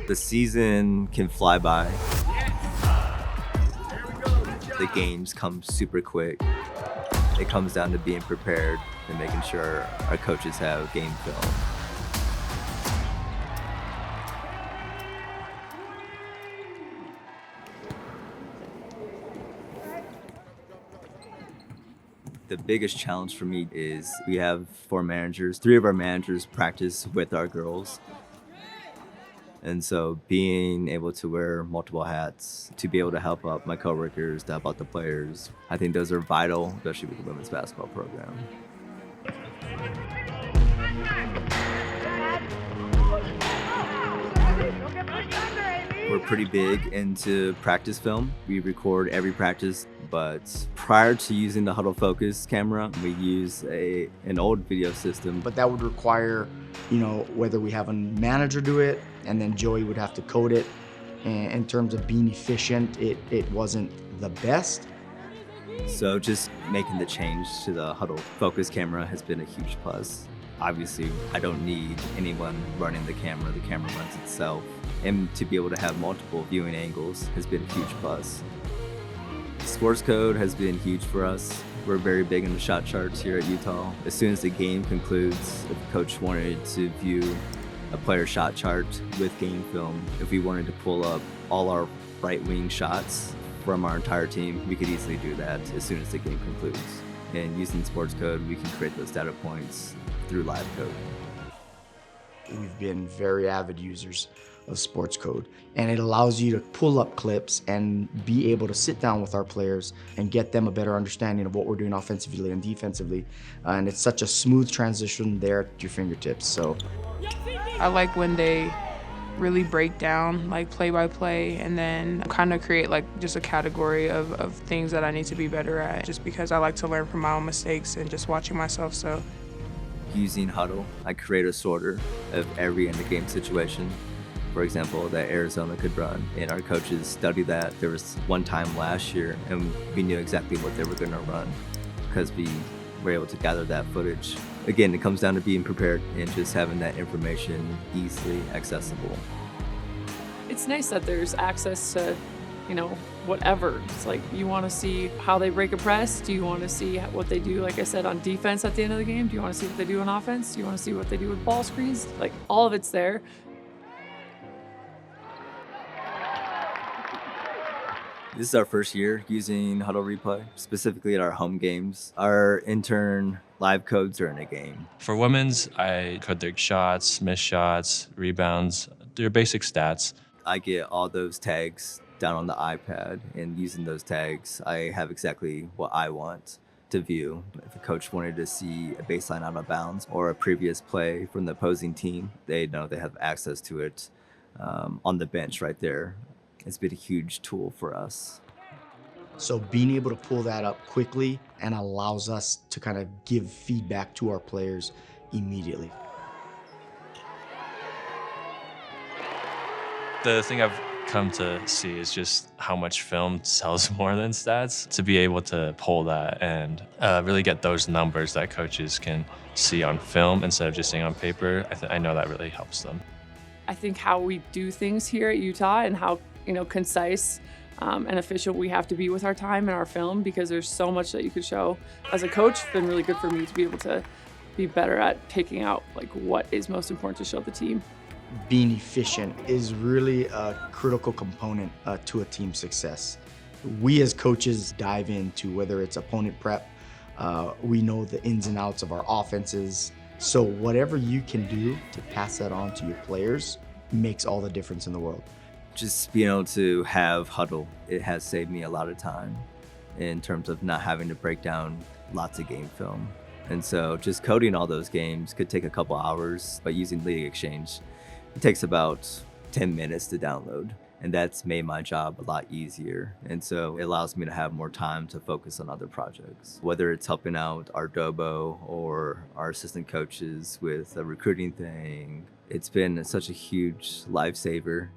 The season can fly by. The games come super quick. It comes down to being prepared and making sure our coaches have game film. The biggest challenge for me is we have 4 managers. 3 of our managers practice with our girls. And so being able to wear multiple hats, to be able to help out my coworkers, to help out the players, I think those are vital, especially with the women's basketball program. We're pretty big into practice film. We record every practice, but prior to using the Hudl Focus camera, we use an old video system. But that would require, whether we have a manager do it, and then Joey would have to code it. And in terms of being efficient, it wasn't the best. So just making the change to the Hudl Focus camera has been a huge plus. Obviously, I don't need anyone running the camera runs itself. And to be able to have multiple viewing angles has been a huge plus. Sports code has been huge for us. We're very big into shot charts here at Utah. As soon as the game concludes, if the coach wanted to view a player shot chart with game film, if we wanted to pull up all our right wing shots from our entire team, we could easily do that as soon as the game concludes. And using sports code, we can create those data points through live code. We've been very avid users of sports code, and it allows you to pull up clips and be able to sit down with our players and get them a better understanding of what we're doing offensively and defensively. And it's such a smooth transition there at your fingertips. So I like when they really break down like play by play, and then kind of create like just a category of things that I need to be better at, just because I like to learn from my own mistakes and just watching myself. So using Hudl, I create a sorter of every end of game situation. For example, that Arizona could run, and our coaches studied that. There was one time last year, and we knew exactly what they were going to run because we were able to gather that footage. Again, it comes down to being prepared and just having that information easily accessible. It's nice that there's access to, whatever. It's like, you want to see how they break a press? Do you want to see what they do, like I said, on defense at the end of the game? Do you want to see what they do on offense? Do you want to see what they do with ball screens? Like, all of it's there. This is our first year using Hudl Replay, specifically at our home games. Our intern live codes are in a game. For women's, I code their shots, missed shots, rebounds, their basic stats. I get all those tags down on the iPad, and using those tags, I have exactly what I want to view. If a coach wanted to see a baseline out of bounds or a previous play from the opposing team, they know they have access to it on the bench right there. It's been a huge tool for us. So being able to pull that up quickly and allows us to kind of give feedback to our players immediately. The thing I've come to see is just how much film sells more than stats. To be able to pull that and really get those numbers that coaches can see on film instead of just seeing on paper, I know that really helps them. I think how we do things here at Utah and how concise and efficient we have to be with our time and our film, because there's so much that you could show. As a coach, it's been really good for me to be able to be better at picking out like what is most important to show the team. Being efficient is really a critical component to a team's success. We as coaches dive into whether it's opponent prep, we know the ins and outs of our offenses. So whatever you can do to pass that on to your players makes all the difference in the world. Just being able to have Hudl, it has saved me a lot of time in terms of not having to break down lots of game film. And so just coding all those games could take a couple hours, but using League Exchange, it takes about 10 minutes to download. And that's made my job a lot easier. And so it allows me to have more time to focus on other projects, whether it's helping out our Dobo or our assistant coaches with a recruiting thing. It's been such a huge lifesaver.